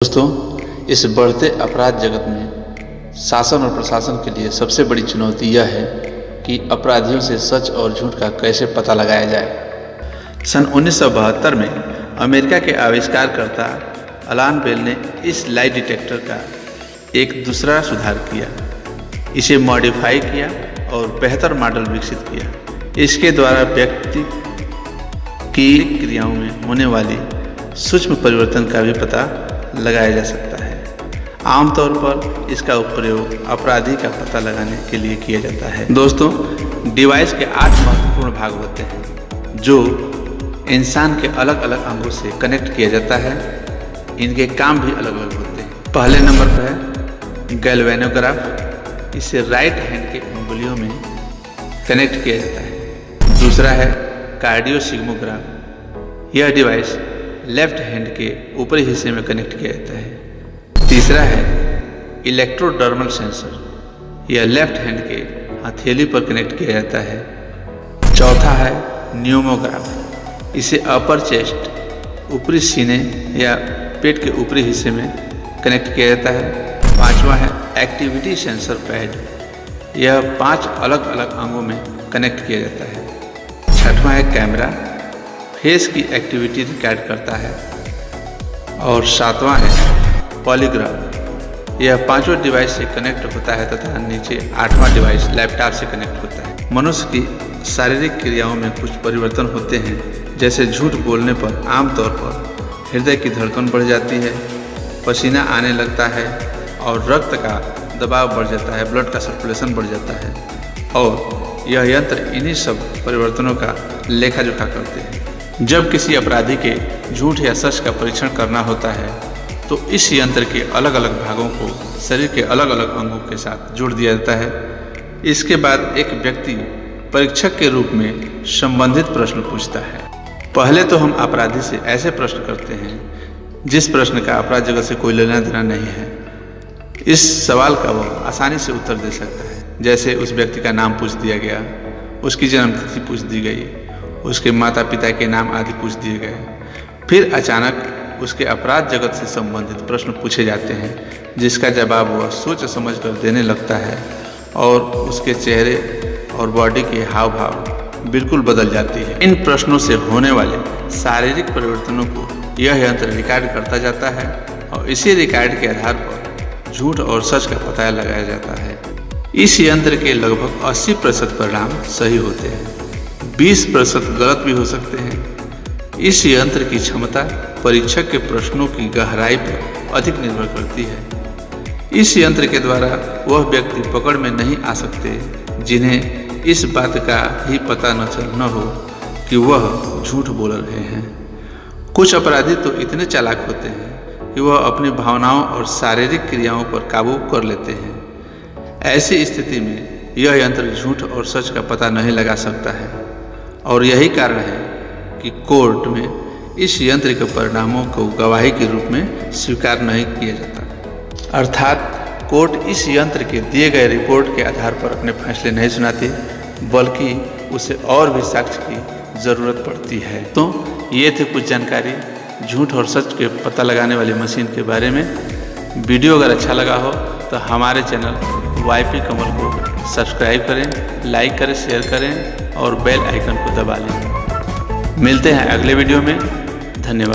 दोस्तों, इस बढ़ते अपराध जगत में शासन और प्रशासन के लिए सबसे बड़ी चुनौती यह है कि अपराधियों से सच और झूठ का कैसे पता लगाया जाए। सन 1972 में अमेरिका के आविष्कारकर्ता अलान बेल ने इस लाई डिटेक्टर का एक दूसरा सुधार किया, इसे मॉडिफाई किया और बेहतर मॉडल विकसित किया। इसके द्वारा व्यक्ति की क्रियाओं में होने वाली सूक्ष्म परिवर्तन का भी पता लगाया जा सकता है। आमतौर पर इसका प्रयोग अपराधी का पता लगाने के लिए किया जाता है। दोस्तों, डिवाइस के 8 महत्वपूर्ण भाग होते हैं जो इंसान के अलग अलग अंगों से कनेक्ट किया जाता है। इनके काम भी अलग अलग होते हैं। पहले नंबर पर है गैल्वेनोग्राफ, इसे राइट हैंड के उंगलियों में कनेक्ट किया जाता है। दूसरा है कार्डियोसिग्मोग्राफ, यह डिवाइस लेफ्ट हैंड के ऊपरी हिस्से में कनेक्ट किया जाता है। तीसरा है इलेक्ट्रोडर्मल सेंसर, यह लेफ्ट हैंड के हथेली पर कनेक्ट किया जाता है। चौथा है न्यूमोग्राफ, इसे अपर चेस्ट, ऊपरी सीने या पेट के ऊपरी हिस्से में कनेक्ट किया जाता है। पांचवा है एक्टिविटी सेंसर पैड, यह 5 अलग अलग अंगों में कनेक्ट किया जाता है। छठवां है कैमरा, फेस की एक्टिविटी रिकॉर्ड करता है। और सातवां है पॉलीग्राफ, यह 5 डिवाइस से कनेक्ट होता है तथा नीचे 8वां डिवाइस लैपटॉप से कनेक्ट होता है। मनुष्य की शारीरिक क्रियाओं में कुछ परिवर्तन होते हैं, जैसे झूठ बोलने पर आमतौर पर हृदय की धड़कन बढ़ जाती है, पसीना आने लगता है और रक्त का दबाव बढ़ जाता है, ब्लड का सर्कुलेशन बढ़ जाता है। और यह यंत्र इन्हीं सब परिवर्तनों का लेखा जोखा करते हैं। जब किसी अपराधी के झूठ या सच का परीक्षण करना होता है तो इस यंत्र के अलग अलग भागों को शरीर के अलग अलग अंगों के साथ जोड़ दिया जाता है। इसके बाद एक व्यक्ति परीक्षक के रूप में संबंधित प्रश्न पूछता है। पहले तो हम अपराधी से ऐसे प्रश्न करते हैं जिस प्रश्न का अपराध जगत से कोई लेना देना नहीं है। इस सवाल का वह आसानी से उत्तर दे सकता है, जैसे उस व्यक्ति का नाम पूछ दिया गया, उसकी जन्मतिथि पूछ दी गई, उसके माता पिता के नाम आदि पूछ दिए गए। फिर अचानक उसके अपराध जगत से संबंधित प्रश्न पूछे जाते हैं, जिसका जवाब वह सोच समझ कर देने लगता है और उसके चेहरे और बॉडी के हाव भाव बिल्कुल बदल जाती है। इन प्रश्नों से होने वाले शारीरिक परिवर्तनों को यह यंत्र रिकॉर्ड करता जाता है और इसी रिकॉर्ड के आधार पर झूठ और सच का पता लगाया जाता है। इस यंत्र के लगभग 80% परिणाम सही होते हैं, 20% गलत भी हो सकते हैं। इस यंत्र की क्षमता परीक्षक के प्रश्नों की गहराई पर अधिक निर्भर करती है। इस यंत्र के द्वारा वह व्यक्ति पकड़ में नहीं आ सकते जिन्हें इस बात का ही पता न हो कि वह झूठ बोल रहे हैं। कुछ अपराधी तो इतने चालाक होते हैं कि वह अपनी भावनाओं और शारीरिक क्रियाओं पर काबू कर लेते हैं। ऐसी स्थिति में यह यंत्र झूठ और सच का पता नहीं लगा सकता है और यही कारण है कि कोर्ट में इस यंत्र के परिणामों को गवाही के रूप में स्वीकार नहीं किया जाता। अर्थात कोर्ट इस यंत्र के दिए गए रिपोर्ट के आधार पर अपने फैसले नहीं सुनाती, बल्कि उसे और भी साक्ष्य की ज़रूरत पड़ती है। तो ये थे कुछ जानकारी झूठ और सच के पता लगाने वाली मशीन के बारे में। वीडियो अगर अच्छा लगा हो तो हमारे चैनल YP कमल को सब्सक्राइब करें, लाइक करें, शेयर करें और बेल आइकन को दबा लें। मिलते हैं अगले वीडियो में। धन्यवाद।